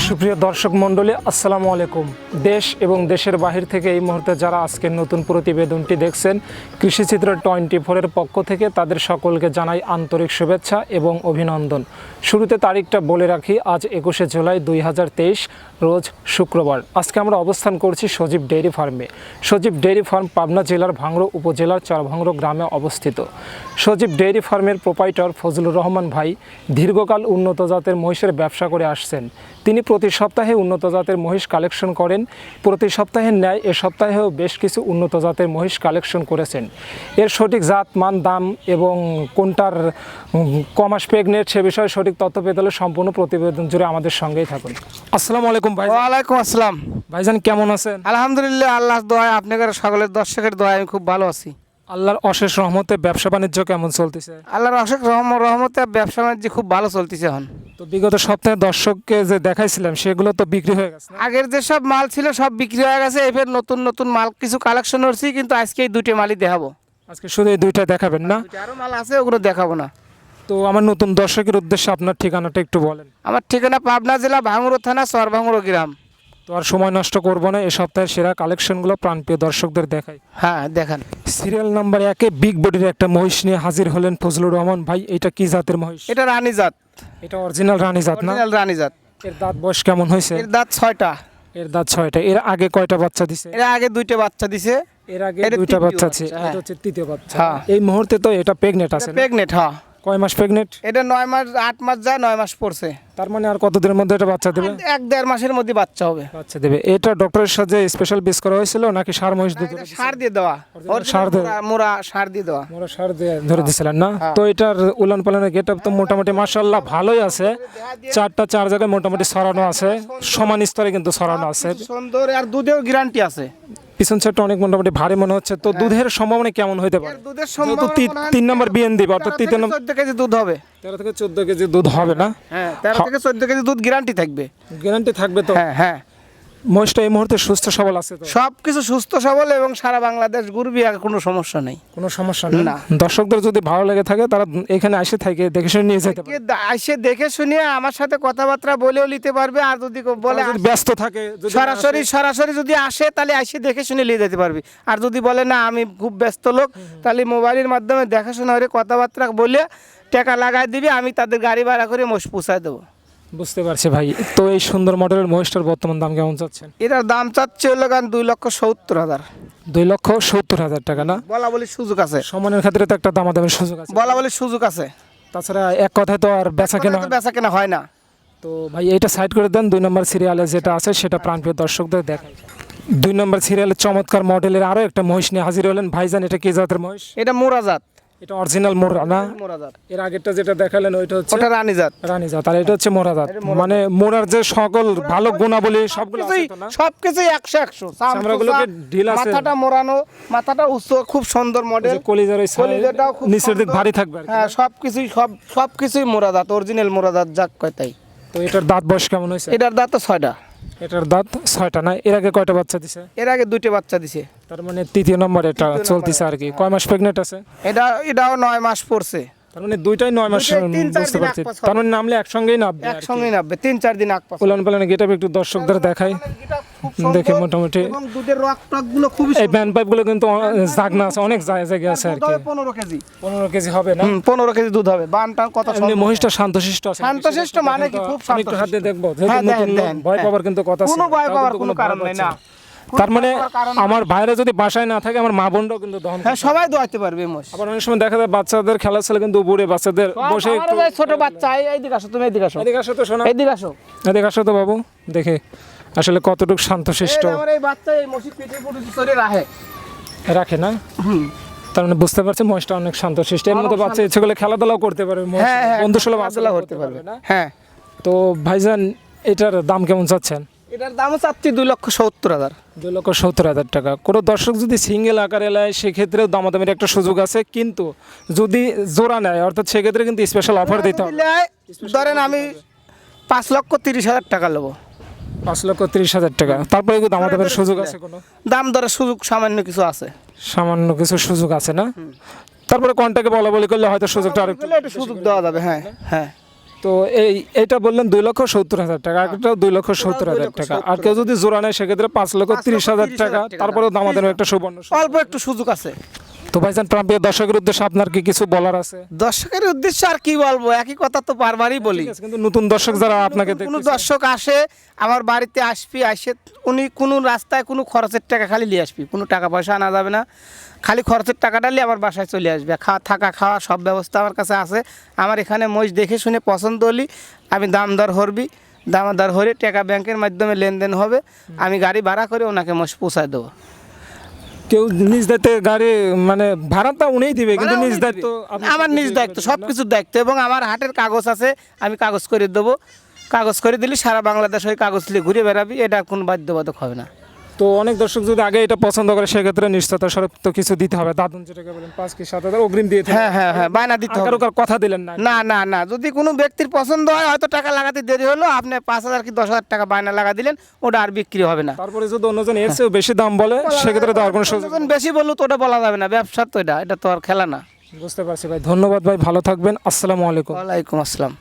সুপ্রিয় দর্শক মণ্ডলী, আসসালামু আলাইকুম। দেশ এবং দেশের বাহির থেকে এই মুহূর্তে যারা আজকের নতুন প্রতিবেদনটি দেখছেন, কৃষিচিত্র 24-এর পক্ষ থেকে তাদের সকলকে জানাই আন্তরিক শুভেচ্ছা এবং অভিনন্দন। শুরুতে তারিখটা বলে রাখি, আজ 21শে জুলাই 2023 রোজ শুক্রবার। আজকে আমরা অবস্থান করছি সজীব ডেইরি ফার্মে। সজীব ডেইরি ফার্ম পাবনা জেলার ভাঙড়া উপজেলার চরভাঙড়া গ্রামে অবস্থিত। সজীব ডেইরি ফার্মের প্রোপাইটর ফজলুর রহমান ভাই দীর্ঘকাল উন্নত জাতের মহিষের ব্যবসা করে আসছেন। তিনি প্রতি সপ্তাহে উন্নত জাতের মহিষ কালেকশন করেন। প্রতি সপ্তাহের ন্যায় এ সপ্তাহেও বেশ কিছু উন্নত জাতের মহিষ কালেকশন করেছেন। এর সঠিক জাত, মান, দাম এবং কোনটার কমাস প্রেগনেন্ট সে বিষয়ে সঠিক তথ্য পেতে হলে সম্পূর্ণ প্রতিবেদন জুড়ে আমাদের সঙ্গেই থাকুন। আসসালামু আলাইকুম ভাই। ওয়ালাইকুম আসসালাম ভাইজান, কেমন আছেন? আলহামদুলিল্লাহ, আল্লাহর দোয়ায় আপনাদের সকলের দর্শকের দোয়ায় আমি খুব ভালো আছি। আল্লাহর অশেষ রহমতে ব্যবসা বাণিজ্য কেমন চলতেছে? আল্লাহর অশেষ রহমতে ব্যবসা বাণিজ্য খুব ভালো চলতেছে এখন। তো বিগত সপ্তাহে দর্শককে যে দেখাইছিলাম সেগুলো তো বিক্রি হয়ে গেছে না? আগের যে সব মাল ছিল সব বিক্রি হয়ে গেছে, এবার নতুন নতুন মাল কিছু কালেকশন করছি, কিন্তু আজকে এই দুটো মালই দেখাবো। আজকে শুধু এই দুইটা দেখাবেন না? আরো মাল আছে, ওগুলো দেখাবো না। তো আমার নতুন দর্শকের উদ্দেশ্যে আপনার ঠিকানাটা একটু বলেন। আমার ঠিকানা পাবনা জেলা ভাঙড়া থানা চরভাঙড়া গ্রাম। তো আর সময় নষ্ট করবো না, এ সপ্তাহের সেরা কালেকশনগুলো প্রাণপ্রিয় দর্শকদের দেখাই। হ্যাঁ, দেখান। সিরিয়াল নাম্বার 1-এ বিগ বডির একটা মহিষ নিয়ে হাজির হলেন ফজলুর রহমান ভাই। এটা কি জাতের মহিষ? এটা রানী জাত। এটা অরিজিনাল রানী জাত না? অরিজিনাল রানী জাত। এর দাঁত বয়স কেমন হয়েছে? এর দাঁত 6টা। এর দাঁত 6টা। এর আগে কয়টা বাচ্চা দিছে? এর আগে 2টা বাচ্চা দিছে। এর আগে এটা 2টা বাচ্চা আছে। হ্যাঁ। এটা হচ্ছে তৃতীয় বাচ্চা। হ্যাঁ। এই মুহূর্তে তো এটা প্রেগনেন্ট আছে না? প্রেগনেন্ট, হ্যাঁ। কয় মাস প্রেগনেন্ট? এটা 9 মাস 8 মাস যায়, 9 মাস পড়ছে। তার মানে আর কতদিনের মধ্যে এটা বাচ্চা দেবে? 1-1.5 মাসের মধ্যে বাচ্চা হবে। বাচ্চা দেবে। এটা ডক্টরের সাথে স্পেশাল বেস করা হয়েছিল নাকি সার মহিষ দুধ? এটা সার দিয়ে দেওয়া, সার দিয়ে মোরা সার দিয়ে দেওয়া। মোরা সার দিয়ে ধরে দিছিলেন না? হ্যাঁ। তো এটার উলান পালানের গেটআপ তো মোটামুটি মাশাআল্লাহ ভালোই আছে। 4টা 4 জায়গায় মোটামুটি ছড়ানো আছে, সমান স্তরে কিন্তু ছড়ানো আছে। সুন্দর, আর দুধেও গ্যারান্টি আছে। পিছন সাইডটা অনেক মোটামুটি ভারী মনে হচ্ছে। তো দুধের সম্ভাবনা কেমন হইতে পারে? এর দুধের যেহেতু সম্ভাবনা 3 নম্বর বিএন দিবে, অর্থাৎ 13 থেকে 14 কেজি দুধ হবে। 13 থেকে 14 কেজি দুধ হবে না? হ্যাঁ, 13 থেকে 14 কেজি দুধ গ্যারান্টি থাকবে। গ্যারান্টি থাকবে তো? হ্যাঁ হ্যাঁ। মহিষটা এই মুহূর্তে সুস্থ সবল আছে তো? সবকিছু সুস্থ সবল এবং সারা বাংলাদেশ ঘুরবি, আর কোনো সমস্যা নেই। কোনো সমস্যা নেই না। দর্শকদের যদি ভালো লেগে থাকে তারা এখানে এসে থাকে দেখে শুনে নিয়ে যেতে পারে। এসে দেখে শুনিয়ে আমার সাথে কথাবার্তা বলেও নিতে পারবে, আর যদি বলে তারা যদি ব্যস্ত থাকে, যদি সরাসরি যদি আসে তাহলে এসে দেখে শুনে নিয়ে যেতে পারবি। আর যদি বলে না আমি খুব ব্যস্ত লোক, তাহলে মোবাইলের মাধ্যমে দেখাশোনা করে কথাবার্তা বলে টাকা লাগাই দিবি, আমি তাদের গাড়ি ভাড়া করে মোষ পৌঁছায় দেবো। বুঝতে পারছি ভাই। তো এই সুন্দর মডেলের মহিষটার বর্তমান দাম কেমন চাচ্ছেন? এটার দাম চাচ্ছে হলো 2,70,000। 2,70,000 টাকা না? বলা বলি সুযোগ আছে, সমানের ক্ষেত্রে তো একটা দামাদামের সুযোগ আছে। বলা বলি সুযোগ আছে। তাছাড়া এক কথায় তো আর বেচা কেনা হয় না। বেচা কেনা হয় না। তো ভাই এটা সাইড করে দেন। 2 নম্বর সিরিয়ালে যেটা আছে সেটা প্রাণপ্রিয় দর্শকদের দেখাই। 2 নম্বর সিরিয়ালে চমৎকার মডেলের আরো একটা মহিষ নিয়ে হাজির হলেন ভাইজান। এটা কি জাতের মহিষ? এটা মোরাজাত। এটা অরিজিনাল মোরা না? মোরাজাত। এর আগেরটা যেটা দেখালেন ওইটা হচ্ছে ওটা রানী জাত। রানী জাত, আর এটা হচ্ছে মোরা জাত। মানে মোরার যে সকল ভালো গুণাবলী সবগুলো আছে তো না? সবকিছুই 100-100। চামড়াগুলোকে ঢিল আছে, মাথাটা মোড়ানো, মাথাটা উচ্চ, খুব সুন্দর মডেল। কলিজার ওই কলিজাটাও খুব নিচের দিক সুন্দর। ভারী থাকবে আর কি। হ্যাঁ, সবকিছুই মোরাজাত, অরিজিনাল মোরাজাত যাক কয় তাই। তো এটার দাঁত বয়স কেমন হয়েছে? এটার দাঁত তো 6টা। এটার দাঁত 6টা না? এর আগে কয়টা বাচ্চা দিছে? এর আগে 2টা বাচ্চা দিছে। তার মানে 3য় নম্বর এটা চলতেছে আর কি। কয় মাস প্রেগনেন্ট আছে? এটাও 9 মাস পড়ছে। তার মানে দুইটাই 9 মাস। দুইটাই 3-4 বুঝতে দিন পারছি। আগ পাশ তার মানে নামলে একসঙ্গেই নামবে। একসঙ্গেই নামবে, 3-4 দিন আগ পাশ। উলান পালানের গেটআপ একটু দর্শকদের দেখাই। দেখে মোটামুটি এবং দুধের রক্তগুলো খুব এই ব্যান্ড পাইপগুলো কিন্তু জাগনা আছে, অনেক জায়গায় আছে আর কি। 15 কেজি। 15 কেজি হবে না? 15 কেজি দুধ হবে। বানটার কথা এমনি মহিষটা শান্তশিষ্ট আছে? শান্তশিষ্ট মানে কি? খুব আমি একটু হাত দিয়ে দেখবো, হ্যাঁ, যেহেতু নতুন দেন, ভয় হ্যাঁ। পাওয়ার কিন্তু কথা আছে। কোনো ভয় পাওয়ার কোনো ভয় কারণ নাই পাচ্ছে না। তার মানে আমার ভাইরা যদি বাসায় না থাকে আমার মা বোনরাও কিন্তু দহন হ্যাঁ, সবাই দোয়াইতে পারবে মোষ। আবার অনেক সময় দেখা যায় বাচ্চাদের খেলা ছেলে কিন্তু উপরে বাচ্চাদের বসে আমার একটু ওই ছোট বাচ্চা, এইদিকে আসো, তুমি এইদিকে আসো, এদিকে আসো তো শোনা, এইদিকে আসো। এদিকে আসো তো বাবু, দেখে আসলে কতটুকু শান্তশিষ্ট এই আমার এই বাচ্চা এই মসজিদ পেটে পুরো চলে রাখে। রাখে না? তার মানে বুঝতে পারছি মহিষটা অনেক শান্তশিষ্ট, এর মতো বাচ্চা ইচ্ছে করলে খেলাধুলাও করতে পারবে, মহিষ হ্যাঁ হ্যাঁ বন্ধু সুলভ খেলাধুলা আচরণ করতে পারবে না? হ্যাঁ। তো ভাইজান এটার দাম কেমন চাচ্ছেন? এটার দামও চাচ্ছি 2,70,000। 2,70,000 টাকা। কোনো দর্শক যদি সিঙ্গেল আকারে নেয় সেক্ষেত্রেও দামাদামির একটা সুযোগ আছে, কিন্তু যদি জোড়া নেয় অর্থাৎ সেক্ষেত্রে কিন্তু স্পেশাল অফার দিতে হবে। ধরেন আমি 5,30,000 টাকা নেবো। 5,30,000 টাকা, তারপরে কিন্তু দামাদামির সুযোগ আছে? কোনো দাম দরের সুযোগ সামান্য কিছু আছে, সামান্য কিছু সুযোগ আছে না? তারপরে কন্টাকে বলা বলি করলে হয়তো সুযোগটা আর একটু। একটু সুযোগ দেওয়া যাবে। হ্যাঁ হ্যাঁ। তো এইটা বললেন 2,70,000 টাকা, আরেকটাও 2,70,000 টাকা, আর কেউ যদি জোড়া নেয় সেক্ষেত্রে 5,30,000 টাকা, তারপরেও দামাদামির একটা সুবর্ণ সুযোগ। অল্প একটু সুযোগ আছে। তো ভাইজান প্রান্তীয় দর্শকের উদ্দেশ্যে আপনার কি কিছু বলার আছে? দর্শকের উদ্দেশ্যে আর কি বলবো, একই কথা তো বারবারই বলি। ঠিক আছে, কিন্তু নতুন দর্শক যারা আপনাকে কোনো দেখতেছে, দর্শক আসে আমার বাড়িতে আসে উনি কোনো রাস্তায় কোনো খরচের টাকা খালি নিয়ে আসবি, কোনো টাকা পয়সা আনা যাবে না, খালি খরচের টাকাটা নিয়ে আমার বাসায় চলে আসবে। থাকা খাওয়া সব ব্যবস্থা আমার কাছে আছে। আমার এখানে মহিষ দেখে শুনে পছন্দ হলি আমি দাম দর হরবি, দামাদার হরে টাকা ব্যাংকের মাধ্যমে লেনদেন হবে, আমি গাড়ি ভাড়া করে ওনাকে মহিষ পৌঁছায় দেবো। কেউ নিজ দায়িত্বে গাড়ি মানে ভাড়াটা উনিই দিবে, কিন্তু নিজ দায়িত্ব আমার নিজ দায়িত্ব, সব কিছুর দায়িত্ব, এবং আমার হাটের কাগজ আছে, আমি কাগজ করে দেবো। কাগজ করে দিলে সারা বাংলাদেশ ওই কাগজ নিয়ে ঘুরে বেড়াবি, এটা কোনো বাধ্যবাধক হবে না। তো অনেক দর্শক যদি আগে এটা পছন্দ করে সেক্ষেত্রে নিশ্চয়তা স্বরূপ তো কিছু দিতে হবে, দাদুন যেটাকে বলেন 5 কি 7,000 অগ্রিম দিয়ে হ্যাঁ হ্যাঁ হ্যাঁ, বায়না দিতে হবে। কারো কথা দিলেন না? না না না, যদি কোনো ব্যক্তির পছন্দ হয় হয়তো টাকা লাগাতে দেরি হলো, আপনি 5,000 কি 10,000 টাকা বায়না লাগা দিলেন, ওটা আর বিক্রি হবে না। তারপরে যদি অন্যজন এর চেয়েও বেশি দাম বলে সেক্ষেত্রে দেওয়ার কোনো সুযোগ যখন বেশি বললো তো ওটা বলা যাবে না, ব্যবসা তো এটা তো আর খেলা না। বুঝতে পারছি ভাই, ধন্যবাদ ভাই, ভালো থাকবেন, আসসালামু আলাইকুম। ওয়ালাইকুম আসসালাম।